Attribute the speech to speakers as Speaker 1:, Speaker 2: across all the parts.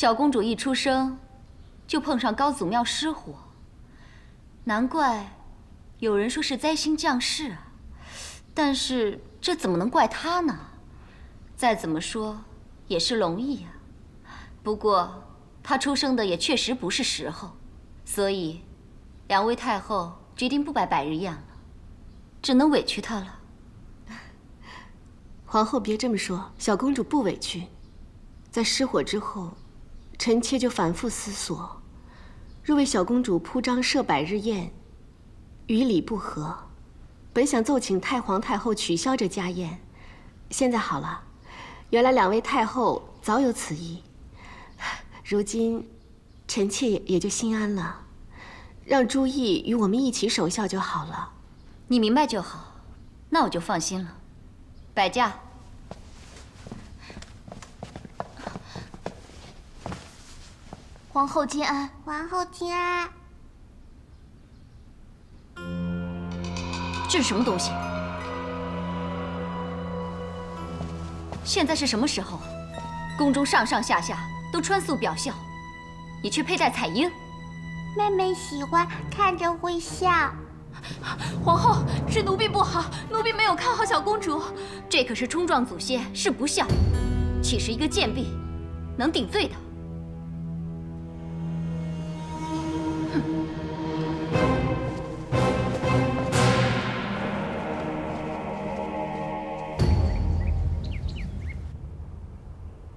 Speaker 1: 小公主一出生就碰上高祖庙失火，难怪有人说是灾星降世啊。但是这怎么能怪她呢？再怎么说也是龙裔啊。不过她出生的也确实不是时候，所以两位太后决定不摆百日宴了，只能委屈她了。
Speaker 2: 皇后别这么说，小公主不委屈。在失火之后，臣妾就反复思索，若为小公主铺张设百日宴，与礼不合。本想奏请太皇太后取消这家宴，现在好了，原来两位太后早有此意。如今，臣妾也就心安了，让朱毅与我们一起守孝就好了。
Speaker 1: 你明白就好，那我就放心了。摆驾。
Speaker 3: 皇后金安，
Speaker 4: 皇后金安，
Speaker 1: 这是什么东西？现在是什么时候？宫中上上下下都穿素表孝，你却佩戴彩缨。
Speaker 4: 妹妹喜欢，看着会笑。
Speaker 3: 皇后，是奴婢不好，奴婢没有看好小公主。
Speaker 1: 这可是冲撞祖先，是不孝，岂是一个贱婢能顶罪的？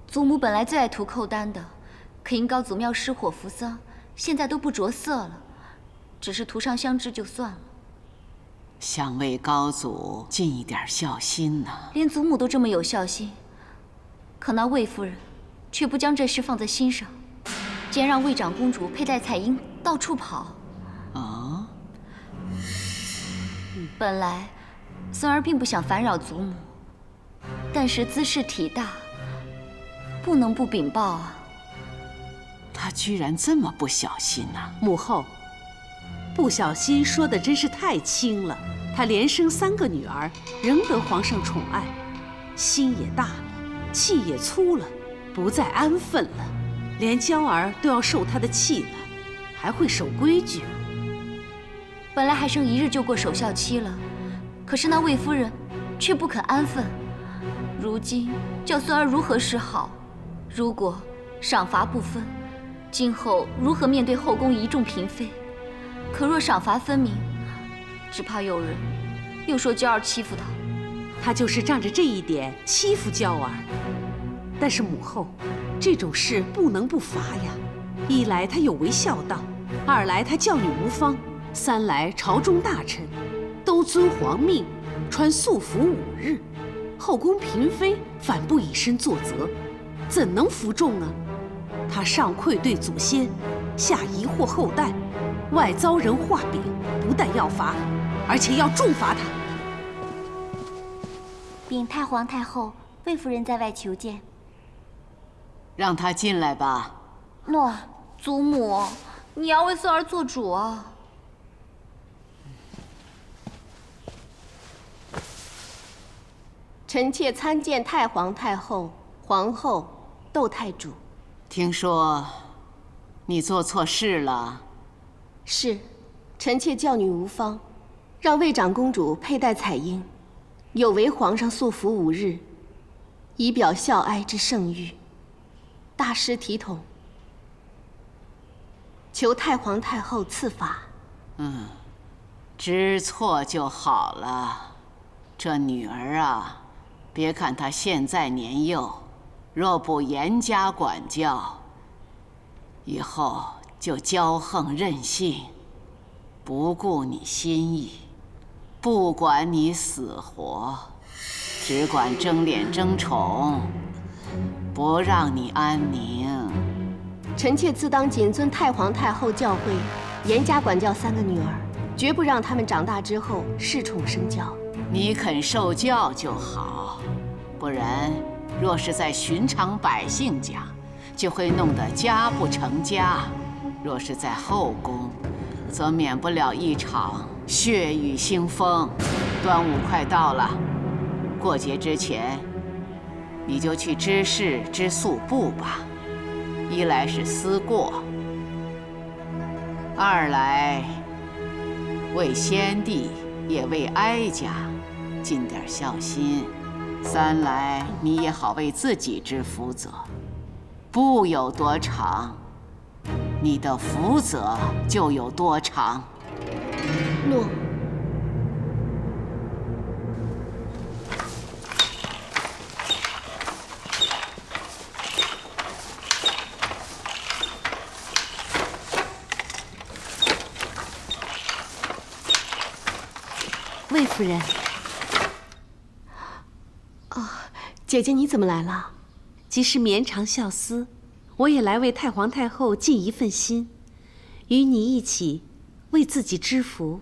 Speaker 1: 祖母本来最爱涂寇丹的，可因高祖庙失火扶丧，现在都不着色了，只是涂上香脂就算了。
Speaker 5: 想为高祖尽一点孝心呢。
Speaker 1: 连祖母都这么有孝心，可那魏夫人却不将这事放在心上，竟然让魏长公主佩戴彩缨到处跑。
Speaker 5: 啊？
Speaker 1: 本来孙儿并不想烦扰祖母，但是兹事体大，不能不禀报啊。
Speaker 5: 他居然这么不小心呐！
Speaker 6: 母后，不小心说的真是太轻了。她连生3个女儿，仍得皇上宠爱，心也大了，气也粗了，不再安分了，连娇儿都要受她的气了，还会守规矩。
Speaker 1: 本来还剩1日就过守孝期了，可是那魏夫人却不肯安分，如今叫孙儿如何是好？如果赏罚不分，今后如何面对后宫一众嫔妃？可若赏罚分明，只怕有人又说娇儿欺负她。
Speaker 6: 她就是仗着这一点欺负娇儿。但是母后，这种事不能不罚呀。一来她有违孝道，二来她教女无方，三来朝中大臣都遵皇命，穿素服5日，后宫嫔妃反不以身作则，怎能服众啊？她上愧对祖先，下疑惑后代，外遭人画饼，不但要罚，而且要重罚她。
Speaker 4: 禀太皇太后，魏夫人在外求见。
Speaker 5: 让她进来吧。
Speaker 4: 诺。
Speaker 1: 祖母，你要为孙儿做主啊！
Speaker 2: 臣妾参见太皇太后、皇后、窦太主。
Speaker 5: 听说你做错事了。
Speaker 2: 是，臣妾教女无方，让魏长公主佩戴彩缨，有违皇上素服5日，以表孝哀之圣谕，大失体统，求太皇太后赐罚。
Speaker 5: 知错就好了。这女儿啊，别看她现在年幼，若不严加管教，以后就骄横任性，不顾你心意，不管你死活，只管争脸争宠，不让你安宁。
Speaker 2: 臣妾自当谨遵太皇太后教诲，严加管教3个女儿，绝不让她们长大之后恃宠生骄。
Speaker 5: 你肯受教就好，不然若是在寻常百姓家，就会弄得家不成家；若是在后宫，则免不了一场血雨腥风。端午快到了，过节之前，你就去织饰织素布吧。一来是思过，二来为先帝也为哀家尽点孝心，三来你也好为自己之福泽。步有多长，你的福泽就有多长。
Speaker 2: 诺。
Speaker 6: 魏夫人，
Speaker 2: 姐姐你怎么来了？
Speaker 6: 即是绵长孝思，我也来为太皇太后尽一份心，与你一起为自己知福。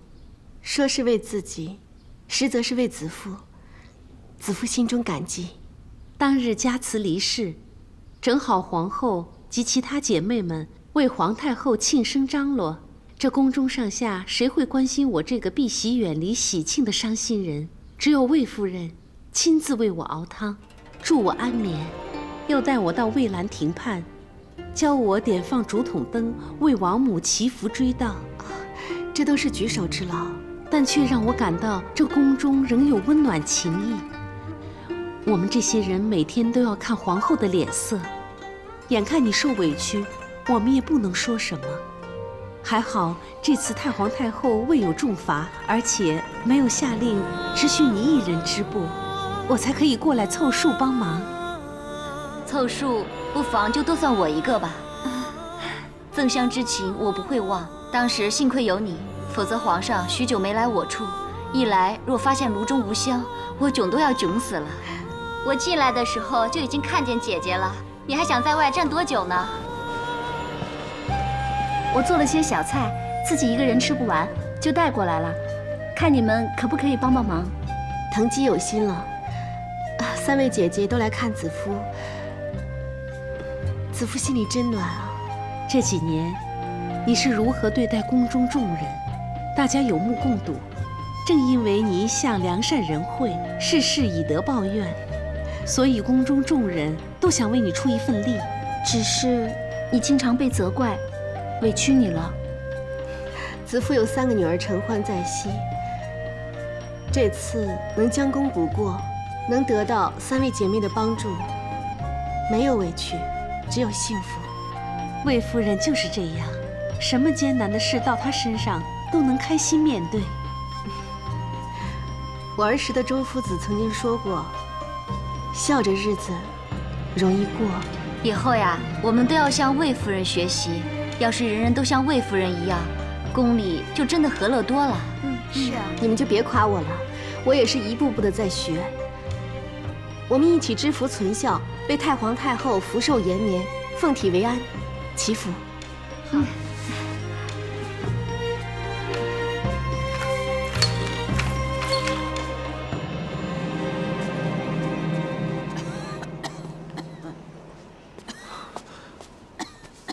Speaker 2: 说是为自己，实则是为子父。子父心中感激。
Speaker 6: 当日嘉慈离世，正好皇后及其他姐妹们为皇太后庆生张罗。这宫中上下谁会关心我这个避喜远离喜庆的伤心人？只有魏夫人亲自为我熬汤，助我安眠，又带我到蔚蓝亭畔，教我点放竹筒灯，为王母祈福追悼。
Speaker 2: 这都是举手之劳，
Speaker 6: 但却让我感到这宫中仍有温暖情谊。我们这些人每天都要看皇后的脸色，眼看你受委屈，我们也不能说什么。还好这次太皇太后未有重罚，而且没有下令只许你一人织布，我才可以过来凑数帮忙。
Speaker 1: 凑数不妨就多算我一个吧。赠香之情我不会忘，当时幸亏有你，否则皇上许久没来我处，一来若发现炉中无香，我囧都要囧死了。
Speaker 4: 我进来的时候就已经看见姐姐了，你还想在外站多久呢？
Speaker 3: 我做了些小菜，自己一个人吃不完，就带过来了。看你们可不可以帮帮忙？
Speaker 2: 藤姬有心了。三位姐姐都来看子夫，子夫心里真暖啊。
Speaker 6: 这几年，你是如何对待宫中众人？大家有目共睹。正因为你一向良善仁惠，事事以德报怨，所以宫中众人都想为你出一份力。
Speaker 3: 只是你经常被责怪，委屈你了。
Speaker 2: 子夫有3个女儿承欢在膝，这次能将功补过，能得到3位姐妹的帮助，没有委屈，只有幸福。
Speaker 6: 魏夫人就是这样，什么艰难的事到她身上都能开心面对。
Speaker 2: 我儿时的周夫子曾经说过，笑着日子容易过。
Speaker 1: 以后呀，我们都要向魏夫人学习。要是人人都像魏夫人一样，宫里就真的和乐多了。
Speaker 4: 是啊，
Speaker 2: 你们就别夸我了，我也是一步步的在学。我们一起知福存孝，为太皇太后福寿延绵，奉体为安，祈福。
Speaker 1: 好。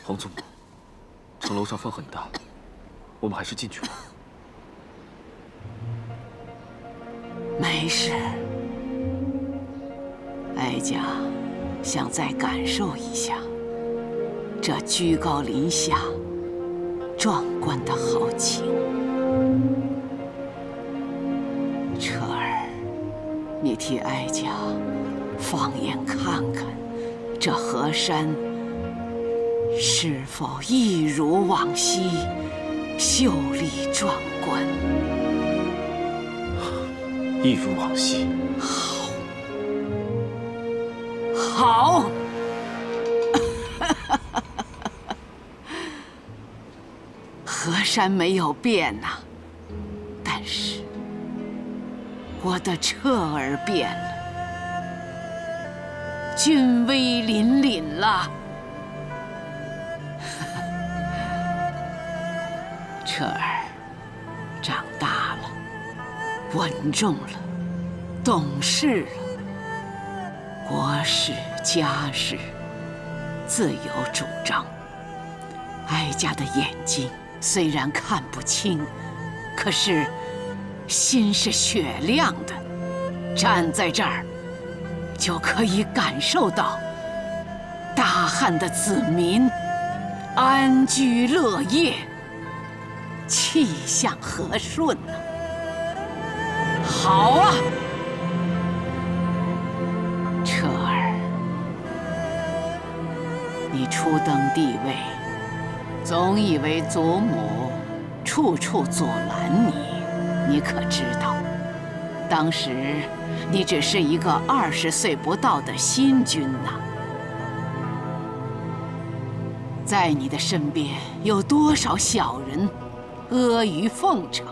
Speaker 7: 皇祖母，城楼上风很大，我们还是进去吧。
Speaker 5: 没事，哀家想再感受一下这居高临下、壮观的豪情。彻儿，你替哀家放眼看看，这河山是否一如往昔秀丽壮观？
Speaker 7: 一如往昔。
Speaker 5: 好，河山没有变呐，但是我的彻儿变了，俊威凛凛了。彻儿长大了，稳重了，懂事了，国事家事自有主张。哀家的眼睛虽然看不清，可是心是雪亮的，站在这儿就可以感受到大汉的子民安居乐业，气象和顺呢？好啊，彻儿，你初登帝位，总以为祖母处处阻拦你，你可知道？当时你只是一个20岁不到的新君呐。在你的身边有多少小人阿谀奉承，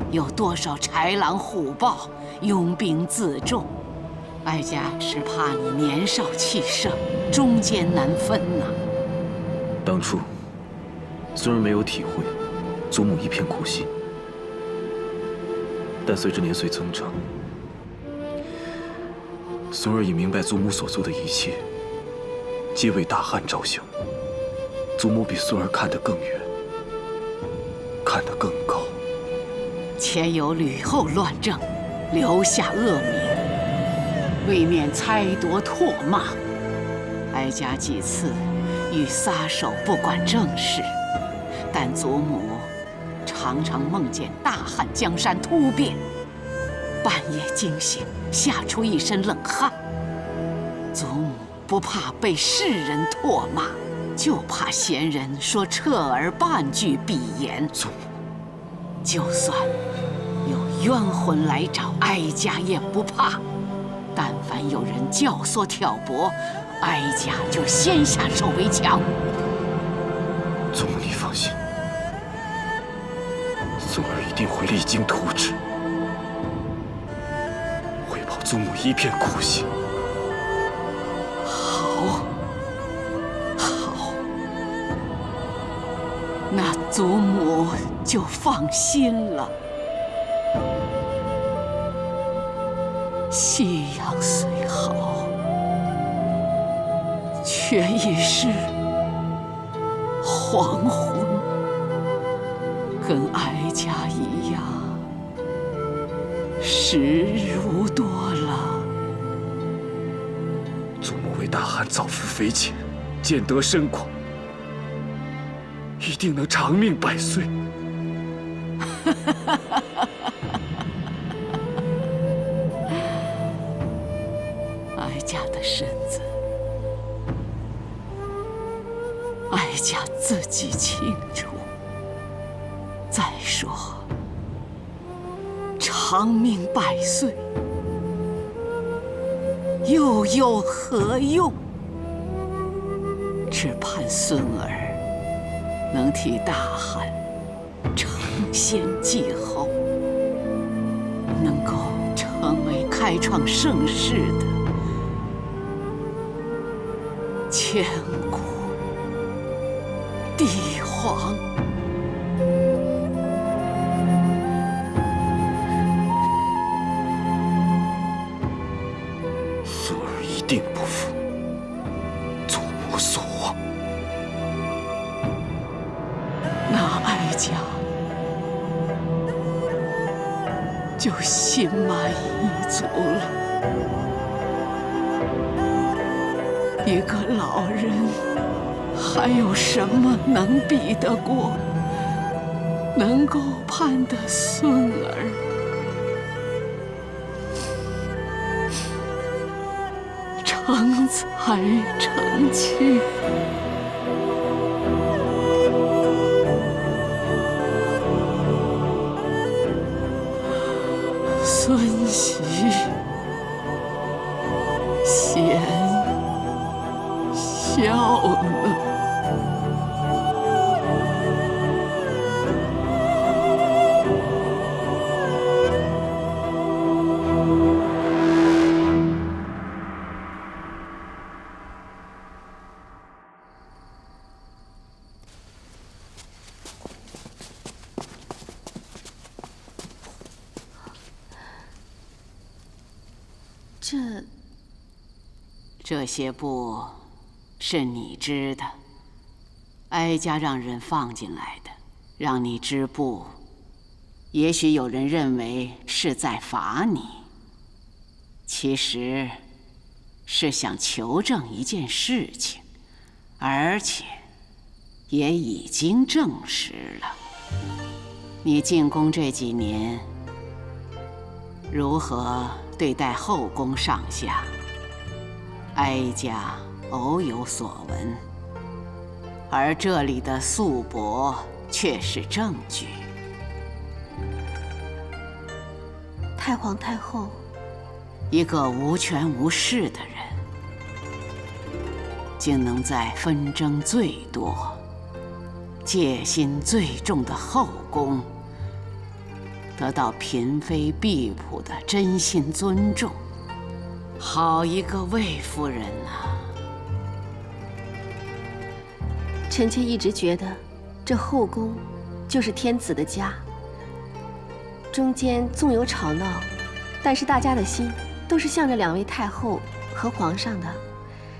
Speaker 5: 有多少豺狼虎豹拥兵自重？哀家是怕你年少气盛，中间难分呐。
Speaker 7: 当初虽然没有体会祖母一片苦心，但随着年岁增长，孙儿已明白祖母所做的一切皆为大汉着想。祖母比孙儿看得更远，看得更高。
Speaker 5: 前有吕后乱政，留下恶名，为免猜夺唾骂，哀家几次欲撒手不管政事，但祖母常常梦见大汉江山突变，半夜惊醒，吓出一身冷汗。祖母不怕被世人唾骂，就怕闲人说彻儿半句鄙言。
Speaker 7: 祖母，
Speaker 5: 就算有冤魂来找，哀家也不怕。但凡有人教唆挑拨，哀家就先下手为强。
Speaker 7: 祖母你放心，孙儿一定会励精图治，回报祖母一片苦心。
Speaker 5: 好，好，那祖母就放心了。夕阳虽好，却已是黄昏，跟哀家一样，时日无多了。
Speaker 7: 祖母为大汉造福匪浅，建德深广，一定能长命百岁。
Speaker 5: 哀家的身子，哀家自己清楚。再说，长命百岁又有何用？只盼孙儿能替大汉承先继后，能够成为开创盛世的千古帝皇。
Speaker 7: 孙儿一定不负祖母所望。
Speaker 5: 那哀家就心满意足了。一个老人还有什么能比得过能够盼得孙儿成才成器？孙媳贤孝呢？这些布是你织的，哀家让人放进来的，让你织布。也许有人认为是在罚你，其实是想求证一件事情。而且也已经证实了，你进宫这几年如何对待后宫上下，哀家偶有所闻，而这里的素帛却是证据。
Speaker 2: 太皇太后，
Speaker 5: 一个无权无势的人，竟能在纷争最多、戒心最重的后宫，得到嫔妃婢仆的真心尊重。好一个魏夫人啊！
Speaker 2: 臣妾一直觉得，这后宫就是天子的家。中间纵有吵闹，但是大家的心都是向着两位太后和皇上的。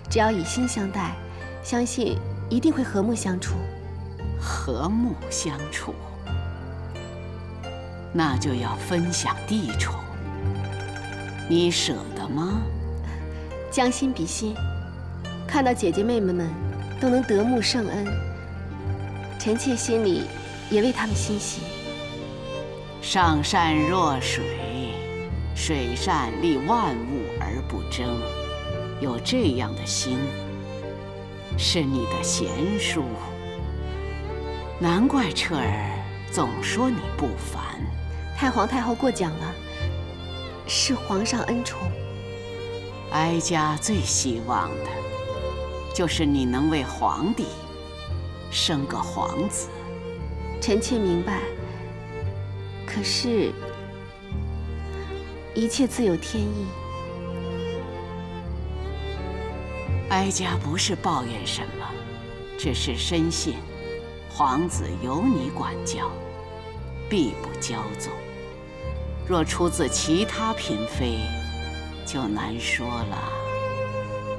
Speaker 2: 只要以心相待，相信一定会和睦相处。
Speaker 5: 和睦相处，那就要分享帝宠。你舍得吗？
Speaker 2: 将心比心，看到姐姐妹妹们都能得慕圣恩，臣妾心里也为她们欣喜。
Speaker 5: 上善若水，水善利万物而不争。有这样的心，是你的贤淑。难怪彻儿总说你不凡。
Speaker 2: 太皇太后过奖了，是皇上恩宠。
Speaker 5: 哀家最希望的，就是你能为皇帝生个皇子。
Speaker 2: 臣妾明白，可是，一切自有天意。
Speaker 5: 哀家不是抱怨什么，只是深信皇子由你管教，必不骄纵。若出自其他嫔妃，就难说了。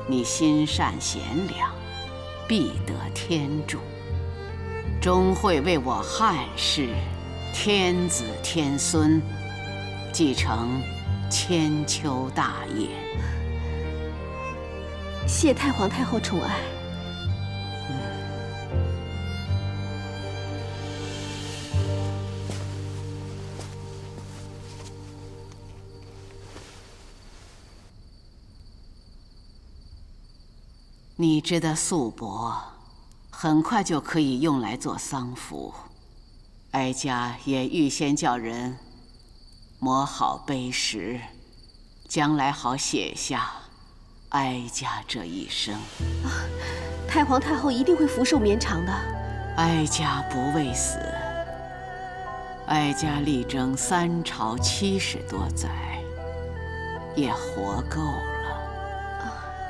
Speaker 5: 你心善贤良，必得天助，终会为我汉室天子天孙继承千秋大业。
Speaker 2: 谢太皇太后宠爱。
Speaker 5: 你织的素帛，很快就可以用来做丧服。哀家也预先叫人磨好碑石，将来好写下哀家这一生。
Speaker 2: 太皇太后一定会福寿绵长的。
Speaker 5: 哀家不畏死，哀家力争3朝70多载，也活够了。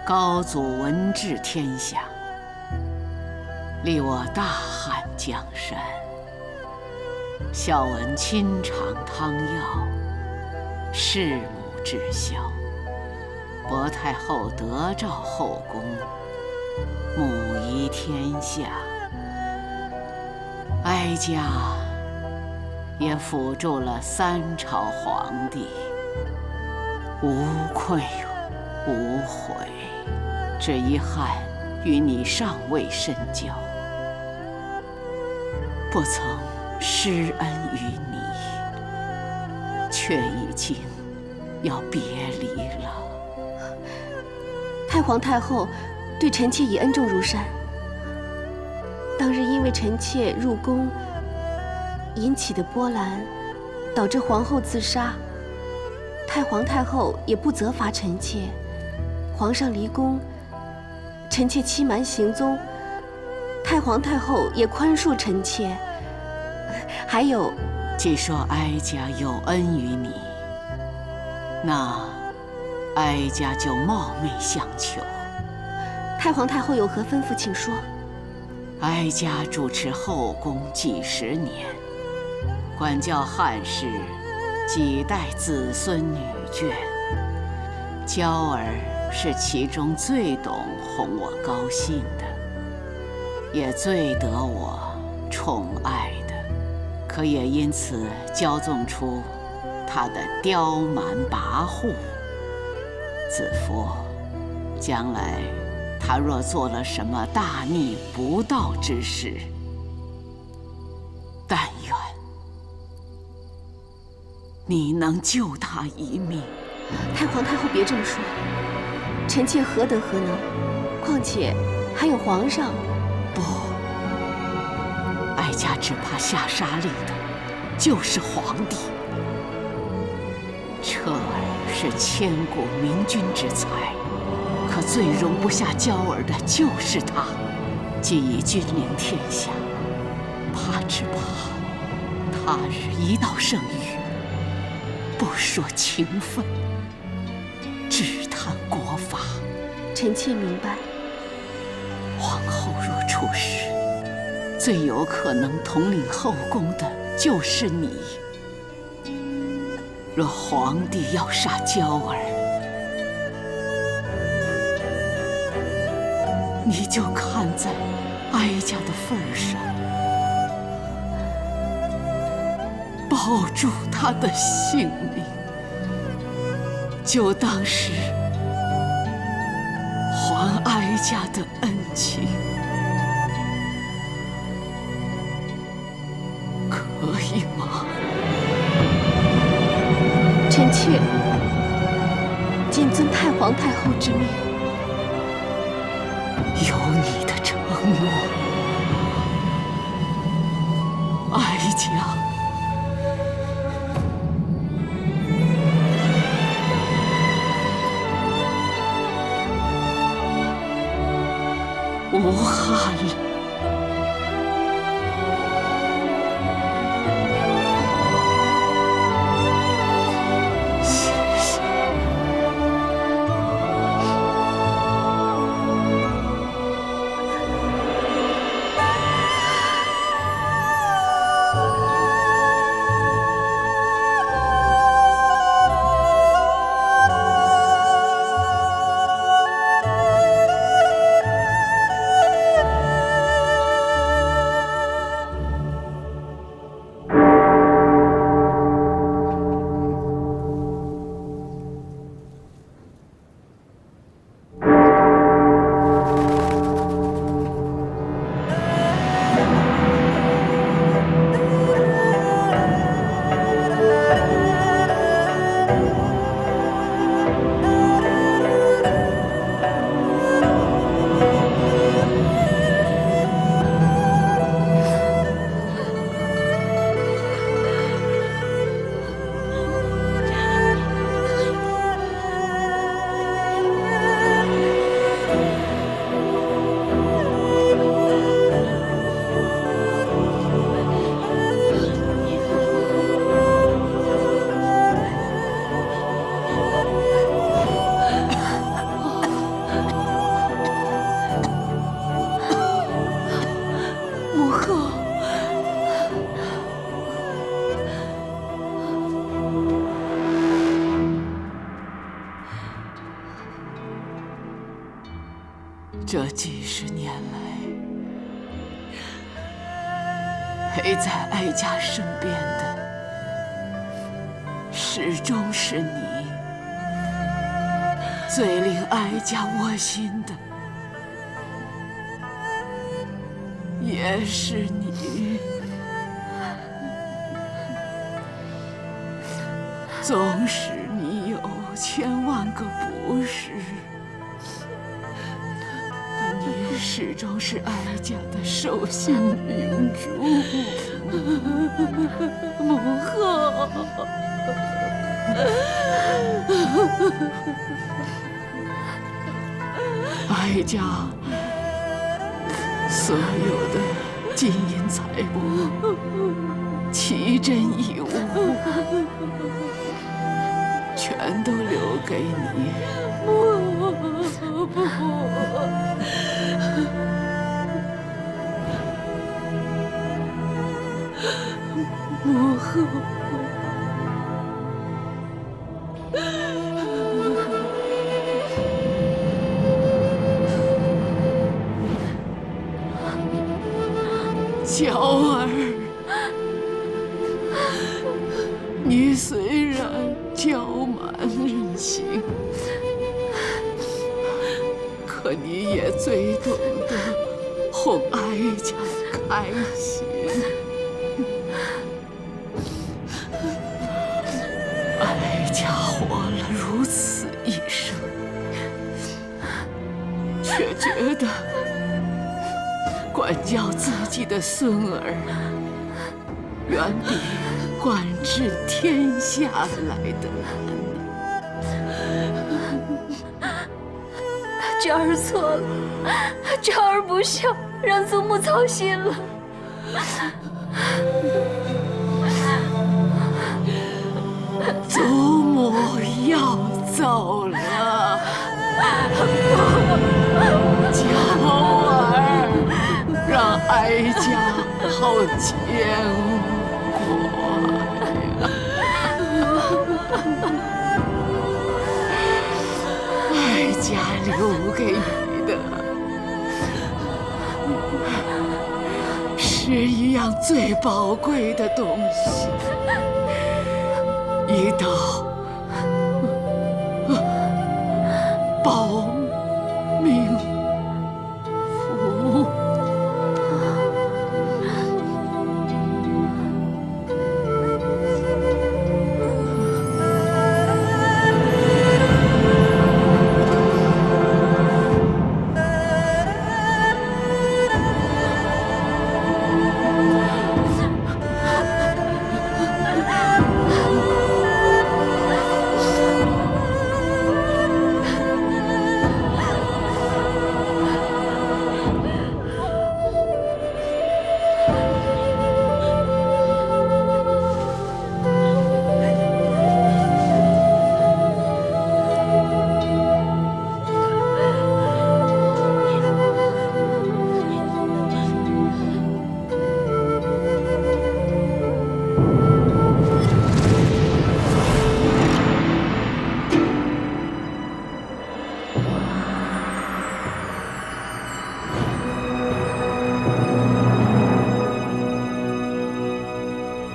Speaker 5: 高祖闻治天下，立我大汉江山。孝文亲尝汤药，弑母至孝。薄太后得诏后宫，母仪天下。哀家也辅助了3朝皇帝，无愧无悔。只遗憾与你尚未深交，不曾施恩于你，却已经要别离了。
Speaker 2: 太皇太后对臣妾已恩重如山。当日因为臣妾入宫引起的波澜，导致皇后自杀，太皇太后也不责罚臣妾。皇上离宫，臣妾欺瞒行踪，太皇太后也宽恕臣妾。还有，
Speaker 5: 既说哀家有恩于你，那哀家就冒昧相求。
Speaker 2: 太皇太后有何吩咐，请说。
Speaker 5: 哀家主持后宫几10年，管教汉室几代子孙女眷，娇儿是其中最懂哄我高兴的，也最得我宠爱的，可也因此骄纵出他的刁蛮跋扈。子夫，将来他若做了什么大逆不道之事，但愿你能救他一命。
Speaker 2: 太皇太后别这么说，臣妾何德何能？况且还有皇上。
Speaker 5: 不，哀家只怕下杀令的就是皇帝。彻儿是千古明君之才，可最容不下娇儿的就是他。既已君临天下，只怕他日一道圣谕，不说情分，只谈国法。
Speaker 2: 臣妾明白。
Speaker 5: 皇后若出事，最有可能统领后宫的就是你。若皇帝要杀娇儿，你就看在哀家的份上，保住他的性命，就当是还哀家的恩情，可以吗？
Speaker 2: 臣妾谨遵太皇太后之命。
Speaker 5: 有你的承诺，哀家无憾了。这几十年来，陪在哀家身边的，始终是你。最令哀家窝心的，也是你。纵使你有千万个不是，你始终是哀家的手心明珠。母后，哀家所有的金银财物，奇珍异物，全都留给你。母后，娇儿，你虽然娇蛮任性，可可你也最懂得哄哀家开心。哀家活了如此一生，却觉得管教自己的孙儿，远比管治天下来的难。
Speaker 1: 娇儿错了，娇儿不孝，让祖母操心了。
Speaker 5: 祖母要走了，娇儿，让哀家好牵挂呀。哀家留给你的是一样最宝贵的东西，一道保命符。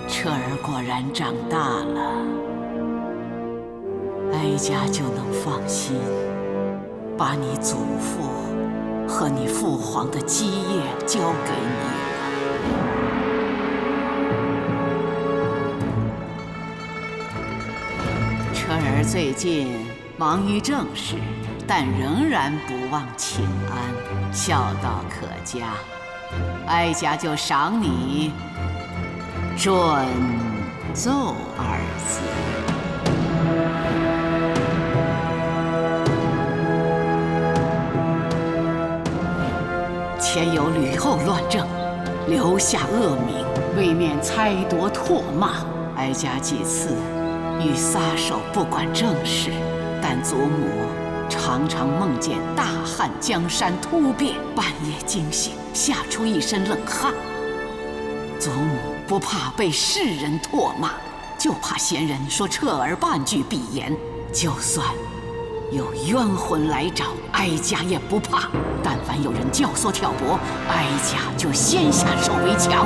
Speaker 5: 彻儿果然长大了，哀家就能放心，把你祖父和你父皇的基业交给你了。彻儿最近忙于政事，但仍然不忘请安，孝道可嘉。哀家就赏你准奏二字。前有吕后乱政，留下恶名，为免猜夺唾骂，哀家几次欲撒手不管政事，但祖母常常梦见大汉江山突变，半夜惊醒，吓出一身冷汗。祖母不怕被世人唾骂，就怕闲人说彻儿半句必言。就算有冤魂来找，哀家也不怕。但凡有人教唆挑拨，哀家就先下手为强。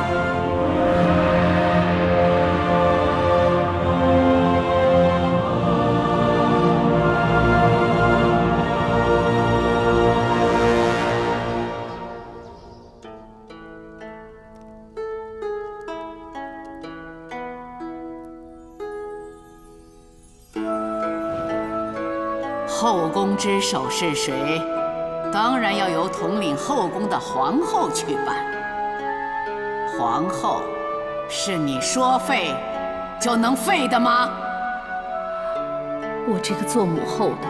Speaker 5: 后宫之首是谁？当然要由统领后宫的皇后去办。皇后是你说废就能废的吗？
Speaker 6: 我这个做母后的，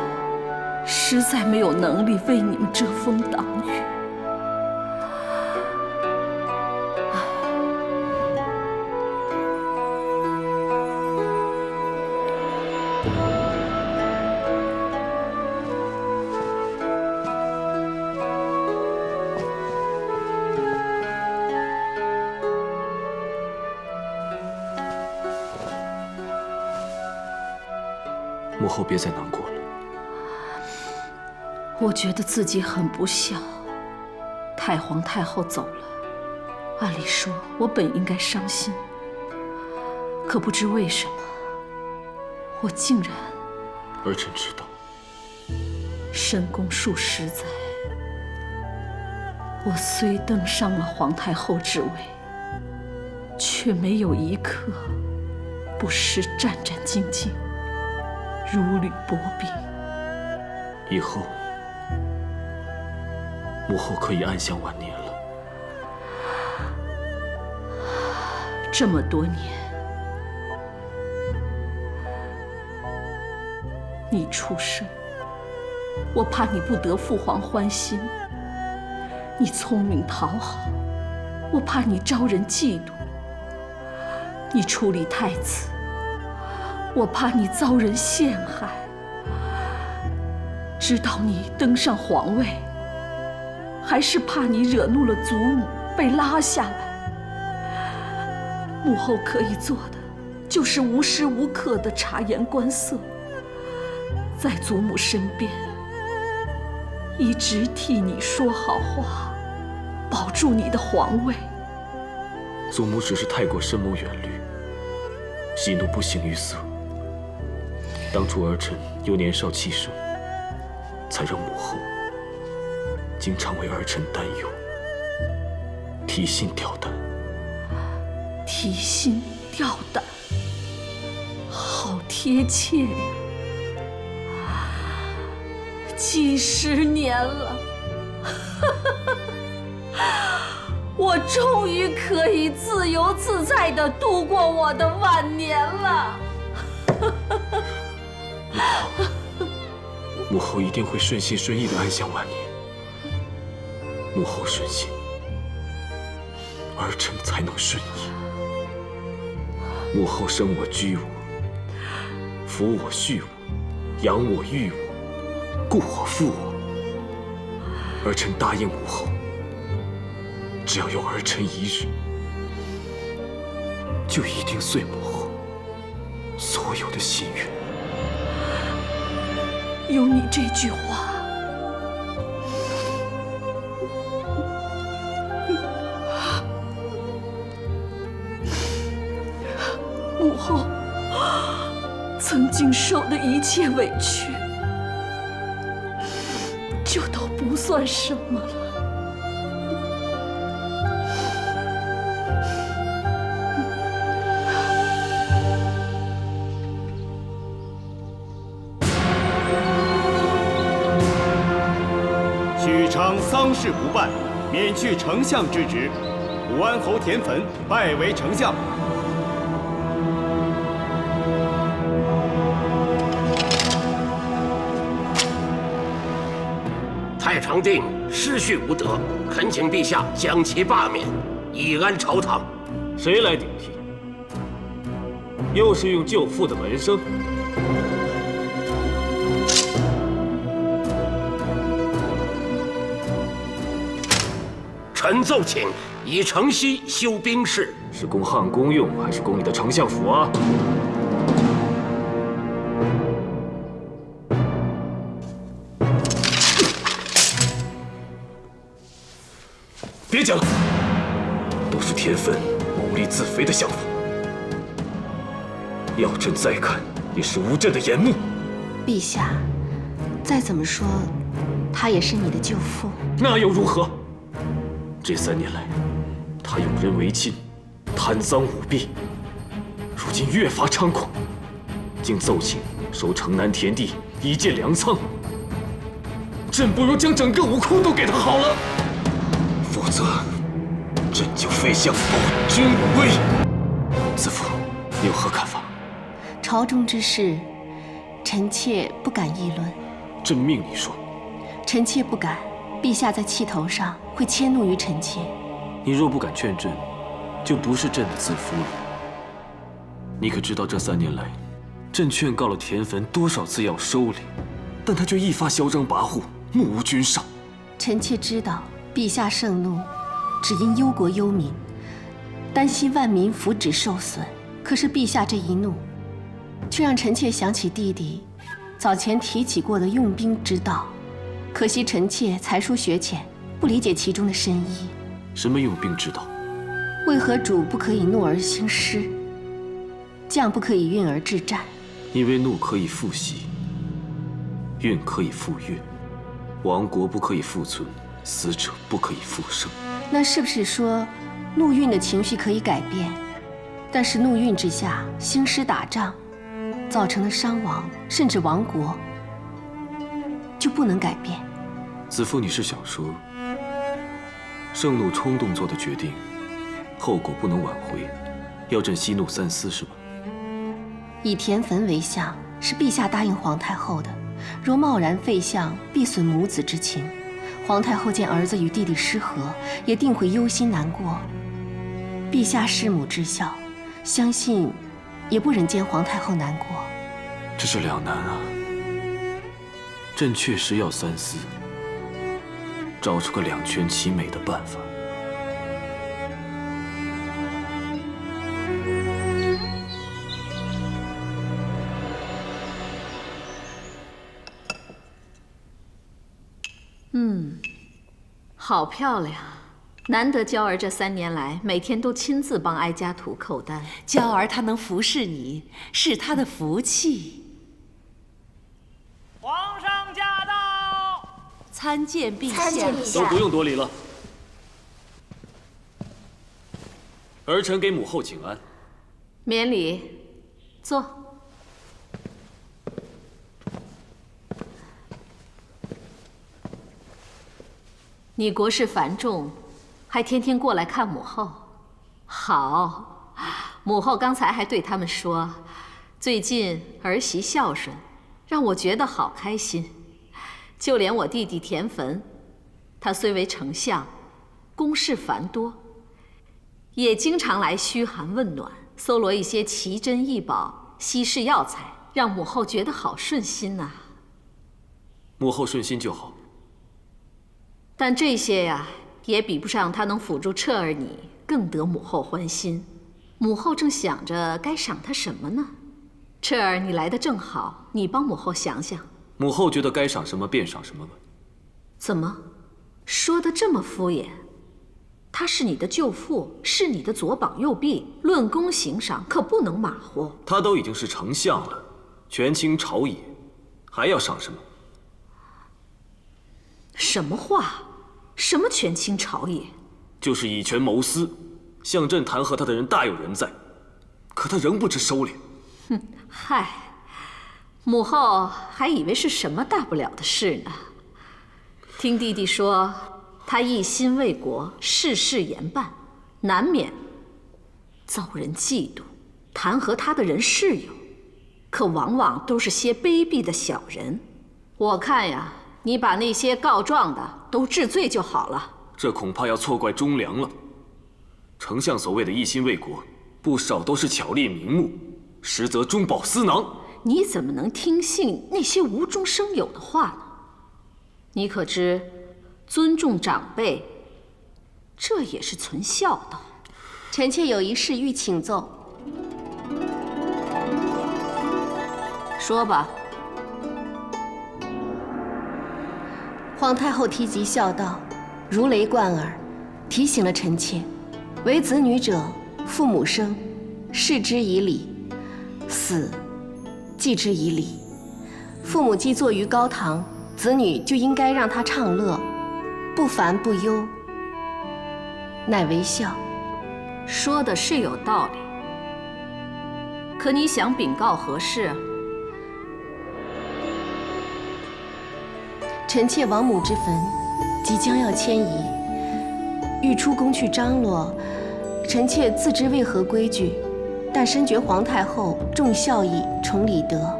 Speaker 6: 实在没有能力为你们遮风挡雨。
Speaker 7: 母后别再难过了。
Speaker 6: 我觉得自己很不孝，太皇太后走了，按理说我本应该伤心，可不知为什么，我竟然……
Speaker 7: 儿臣知道。
Speaker 6: 深宫数十载，
Speaker 3: 我虽登上了皇太后之位，却没有一刻不是战战兢兢，如履薄冰。
Speaker 7: 以后，母后可以安享晚年了。
Speaker 3: 这么多年，你出生，我怕你不得父皇欢心；你聪明讨好，我怕你招人嫉妒；你处理太子，我怕你遭人陷害。知道你登上皇位，还是怕你惹怒了祖母，被拉下来。母后可以做的，就是无时无刻的察言观色，在祖母身边，一直替你说好话，保住你的皇位。
Speaker 7: 祖母只是太过深谋远虑，喜怒不形于色。当初儿臣又年少气盛，才让母后经常为儿臣担忧，提心吊胆。
Speaker 3: 提心吊胆，好贴切呀！几十年了，我终于可以自由自在地度过我的晚年了。
Speaker 7: 母后一定会顺心顺意的安享晚年。母后顺心，儿臣才能顺意。母后生我居我，抚我恤我，养我育我，顾我负我。儿臣答应母后，只要有儿臣一日，就一定遂母后所有的心愿。
Speaker 3: 有你这句话，母后曾经受的一切委屈，就都不算什么了。
Speaker 8: 许昌丧事不办，免去丞相之职。武安侯田汾拜为丞相。
Speaker 9: 太常定失序无德，恳请陛下将其罢免，以安朝堂。
Speaker 7: 谁来顶替？又是用舅父的门生？
Speaker 9: 臣奏请以城西修兵士。
Speaker 7: 是供汉宫用，还是供你的丞相府啊？别讲了，都是田汾谋利自肥的想法。要朕再看，也是无朕的眼目。
Speaker 2: 陛下，再怎么说，他也是你的舅父。
Speaker 7: 那又如何？这3年来，他用人为亲，贪赃舞弊，如今越发猖狂，竟奏请收城南田地以建粮仓。朕不如将整个武库都给他好了，否则朕就废相保君威。子父，你有何看法？
Speaker 2: 朝中之事，臣妾不敢议论。
Speaker 7: 朕命你说。
Speaker 2: 臣妾不敢，陛下在气头上会迁怒于臣妾。
Speaker 7: 你若不敢劝朕，就不是朕的子夫了。你可知道这3年来，朕劝告了田汾多少次要收敛，但他却一发嚣张跋扈，目无君上。
Speaker 2: 臣妾知道，陛下盛怒，只因忧国忧民，担心万民福祉受损。可是陛下这一怒，却让臣妾想起弟弟早前提起过的用兵之道。可惜臣妾才疏学浅，不理解其中的深意。
Speaker 7: 什么用兵之道？
Speaker 2: 为何主不可以怒而兴师，将不可以运而制战？
Speaker 7: 因为怒可以复习，运可以复越，亡国不可以复存，死者不可以复生。
Speaker 2: 那是不是说，怒运的情绪可以改变，但是怒运之下兴师打仗，造成的伤亡甚至亡国，就不能改变？
Speaker 7: 子父，你是想说，盛怒冲动做的决定，后果不能挽回，要朕息怒三思，是吧？
Speaker 2: 以田汾为相，是陛下答应皇太后的。若贸然废相，必损母子之情。皇太后见儿子与弟弟失和，也定会忧心难过。陛下弑母之孝，相信也不忍见皇太后难过。
Speaker 7: 这是两难啊！朕确实要三思，找出个两全其美的办法。
Speaker 3: 好漂亮，难得娇儿这3年来每天都亲自帮哀家涂口丹。
Speaker 6: 娇儿她能服侍你，是她的福气。
Speaker 10: 皇上驾到！
Speaker 6: 参见陛下。
Speaker 7: 都不用多礼了。儿臣给母后请安。
Speaker 3: 免礼，坐。你国事繁重，还天天过来看母后，好。母后刚才还对他们说，最近儿媳孝顺，让我觉得好开心。就连我弟弟田汾，他虽为丞相，公事繁多，也经常来嘘寒问暖，搜罗一些奇珍异宝、稀世药材，让母后觉得好顺心呐。
Speaker 7: 母后顺心就好。
Speaker 3: 但这些呀，也比不上他能辅助彻儿你更得母后欢心。母后正想着该赏他什么呢？彻儿，你来的正好，你帮母后想想。
Speaker 7: 母后觉得该赏什么便赏什么吧。
Speaker 3: 怎么，说的这么敷衍？他是你的舅父，是你的左膀右臂，论功行赏可不能马虎。
Speaker 7: 他都已经是丞相了，权倾朝野，还要赏什么？
Speaker 3: 什么话？什么权倾朝野？
Speaker 7: 就是以权谋私，向朕弹劾他的人大有人在，可他仍不知收敛。
Speaker 3: 哼，嗨，母后还以为是什么大不了的事呢。听弟弟说，他一心为国，事事严办，难免遭人嫉妒。弹劾他的人是有，可往往都是些卑鄙的小人。我看呀，你把那些告状的都治罪就好了。
Speaker 7: 这恐怕要错怪忠良了。丞相所谓的一心为国，不少都是巧立名目，实则中饱私囊。
Speaker 3: 你怎么能听信那些无中生有的话呢？你可知，尊重长辈，这也是存孝道。
Speaker 2: 臣妾有一事欲请奏。
Speaker 3: 说吧。
Speaker 2: 皇太后提及孝道，如雷贯耳，提醒了臣妾：为子女者，父母生，视之以礼；死，祭之以礼。父母既坐于高堂，子女就应该让他畅乐，不烦不忧，乃为孝。
Speaker 3: 说的是有道理，可你想禀告何事？
Speaker 2: 臣妾亡母之坟即将要迁移，欲出宫去张罗。臣妾自知为何规矩，但深觉皇太后重孝义、崇礼德，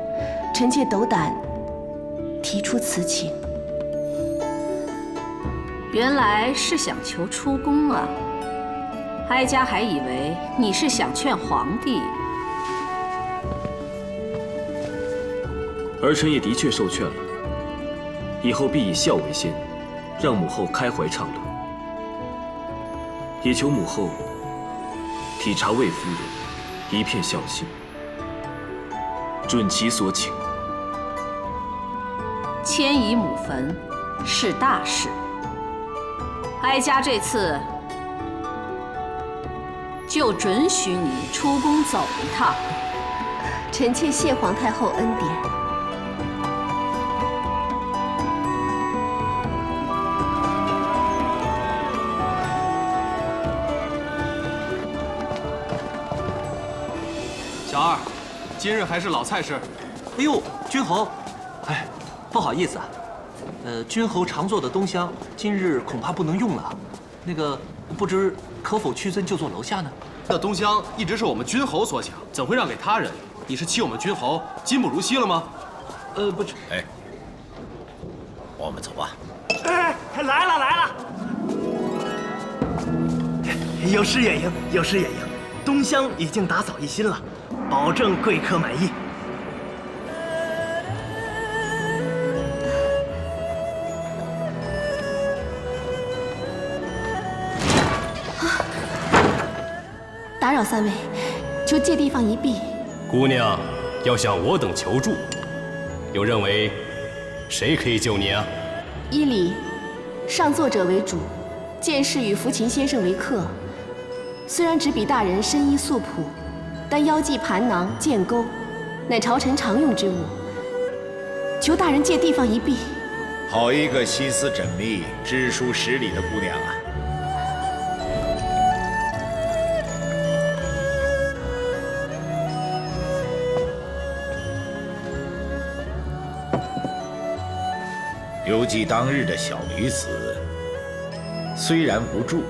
Speaker 2: 臣妾斗胆提出此请。
Speaker 3: 原来是想求出宫啊！哀家还以为你是想劝皇帝。
Speaker 7: 儿臣也的确受劝了，以后必以孝为先，让母后开怀畅乐。也求母后体察魏夫人一片孝心，准其所请。
Speaker 3: 迁移母坟是大事，哀家这次就准许你出宫走一趟。
Speaker 2: 臣妾谢皇太后恩典。
Speaker 8: 小二，今日还是老菜式。
Speaker 11: 哎呦，君侯，哎，不好意思啊，君侯常做的东厢，今日恐怕不能用了。那个，不知可否屈尊就坐楼下呢？
Speaker 8: 那东厢一直是我们君侯所想，怎会让给他人？你是欺我们君侯今不如昔了吗？
Speaker 11: 不是。
Speaker 12: 哎，我们走吧。
Speaker 10: 哎，来了来了！
Speaker 13: 有失远迎，有失远迎。东厢已经打扫一新了，保证贵客满意。
Speaker 2: 打扰三位，求借地方一避。
Speaker 14: 姑娘要向我等求助，又认为谁可以救你啊？
Speaker 2: 依礼，上座者为主，见士与福琴先生为客。虽然只比大人深衣素朴，但腰系盘囊、剑钩，乃朝臣常用之物。求大人借地方一避。
Speaker 12: 好一个心思缜密、知书识礼的姑娘啊！犹记当日的小女子，虽然无助，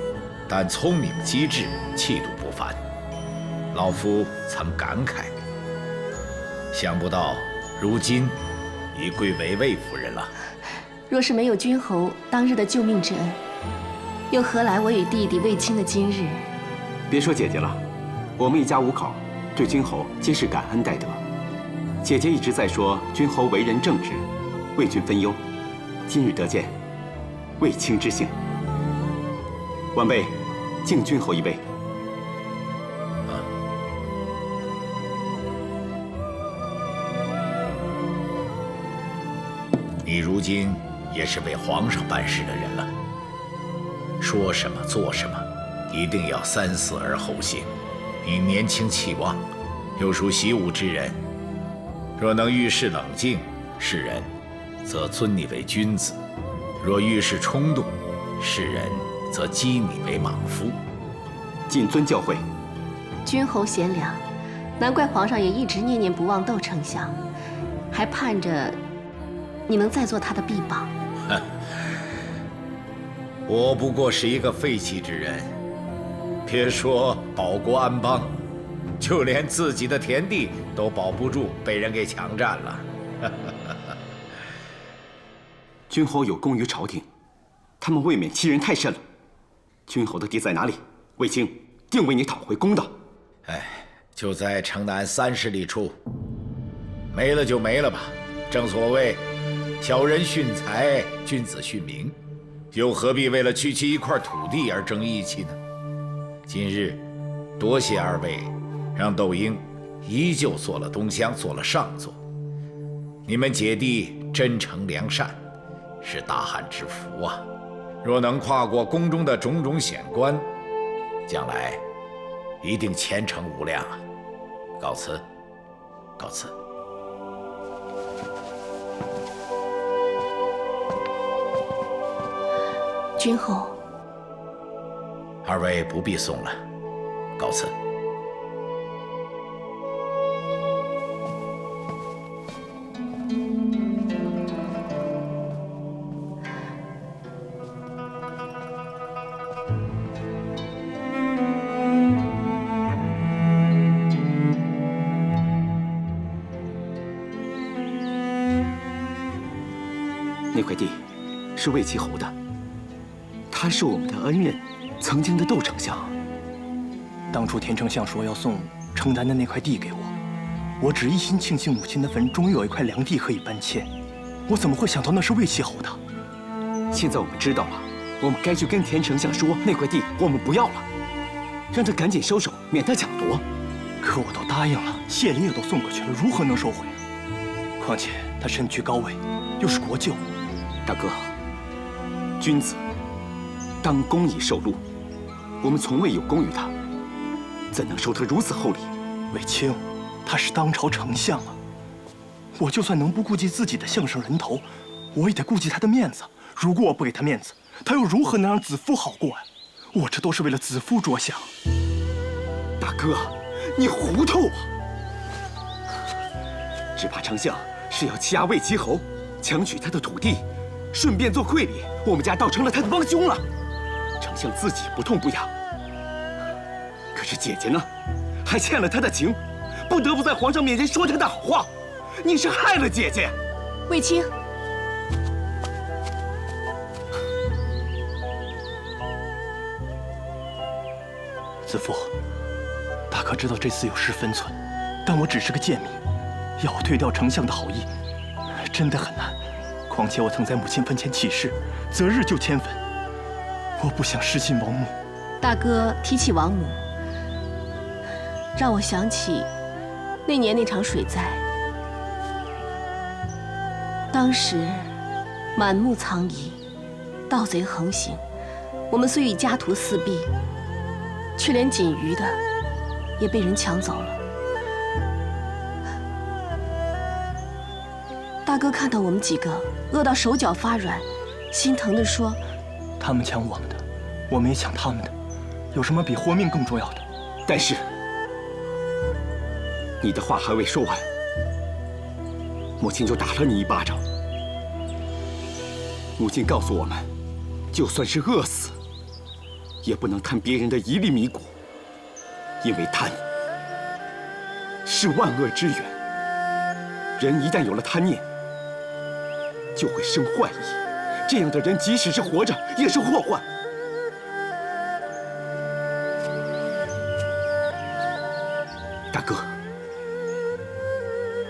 Speaker 12: 但聪明机智，气度不凡。老夫曾感慨，想不到如今已贵为魏夫人了。
Speaker 2: 若是没有君侯当日的救命之恩，又何来我与弟弟卫青的今日？
Speaker 15: 别说姐姐了，我们一家五口对君侯皆是感恩戴德。姐姐一直在说君侯为人正直，为君分忧。今日得见，卫青之幸。晚辈敬君侯一杯。
Speaker 12: 你如今也是为皇上办事的人了，说什么做什么，一定要三思而后行。你年轻气旺，又属习武之人，若能遇事冷静，世人则尊你为君子；若遇事冲动，世人则讥你为莽夫。
Speaker 15: 谨遵教诲。
Speaker 2: 君侯贤良，难怪皇上也一直念念不忘窦丞相，还盼着你能再做他的臂膀。
Speaker 12: 我不过是一个废弃之人，别说保国安邦，就连自己的田地都保不住，被人给强占了。
Speaker 15: 君侯有功于朝廷，他们未免欺人太甚了。君侯的地在哪里？卫青定为你讨回公道。
Speaker 12: 哎，就在城南30里处，没了就没了吧。正所谓，小人殉财，君子殉名，又何必为了区区一块土地而争义气呢？今日，多谢二位，让窦婴依旧做了东厢，做了上座。你们姐弟真诚良善，是大汉之福啊！若能跨过宫中的种种险关，将来一定前程无量啊！告辞，告辞。
Speaker 2: 君侯，
Speaker 12: 二位不必送了，告辞。
Speaker 15: 那块地是魏齐侯的，他是我们的恩人，曾经的窦丞相。
Speaker 13: 当初田丞相说要送城南的那块地给我，我只一心庆幸母亲的坟终于有一块良地可以搬迁，我怎么会想到那是魏齐侯的？
Speaker 15: 现在我们知道了，我们该去跟田丞相说那块地我们不要了，让他赶紧收手，免得抢夺。
Speaker 13: 可我都答应了，谢礼也都送过去了，如何能收回啊？况且他身居高位，又是国舅。
Speaker 15: 大哥，君子当公以受禄，我们从未有功于他，怎能收他如此厚礼？
Speaker 13: 卫青，他是当朝丞相啊！我就算能不顾及自己的相声人头，我也得顾及他的面子。如果我不给他面子，他又如何能让子夫好过呀？我这都是为了子夫着想。
Speaker 15: 大哥，你糊涂啊！只怕丞相是要欺压魏齐侯，强取他的土地，顺便做馈礼，我们家倒成了他的帮凶了。丞相自己不痛不痒，可是姐姐呢，还欠了他的情，不得不在皇上面前说他的好话。你是害了姐姐。
Speaker 2: 卫青，
Speaker 13: 子父，大哥知道这次有失分寸，但我只是个贱民，要我退掉丞相的好意，真的很难。况且我曾在母亲坟前起誓，择日就迁坟，我不想失信王母。
Speaker 2: 大哥提起王母，让我想起那年那场水灾。当时满目苍夷，盗贼横行，我们虽与家徒四壁，却连仅余的也被人抢走了。大哥看到我们几个饿到手脚发软，心疼地说：“
Speaker 13: 他们抢我们的，我们也抢他们的，有什么比活命更重要的？”
Speaker 15: 但是，你的话还未说完，母亲就打了你一巴掌。母亲告诉我们，就算是饿死，也不能贪别人的一粒米谷，因为贪是万恶之源。人一旦有了贪念，就会生坏意，这样的人即使是活着，也是祸患。大哥，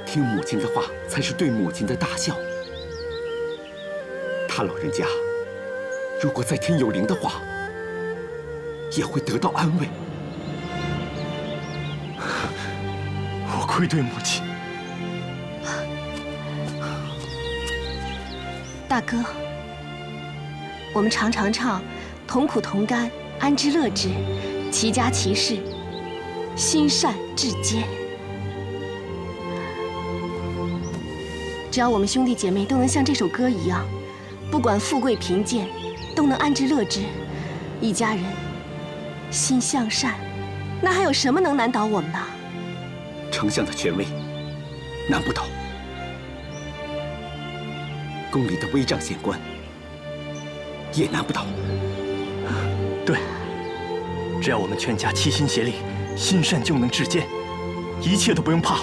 Speaker 15: 听母亲的话才是对母亲的大孝。他老人家如果在天有灵的话，也会得到安慰。
Speaker 13: 我愧对母亲。
Speaker 2: 大哥，我们常常唱“同苦同甘，安之乐之，齐家齐事，心善至坚”。只要我们兄弟姐妹都能像这首歌一样，不管富贵贫贱，都能安之乐之，一家人心向善，那还有什么能难倒我们呢？
Speaker 15: 丞相的权威难不倒，宫里的威障县官也难不倒。
Speaker 13: 对，只要我们全家齐心协力，心善就能至坚，一切都不用怕。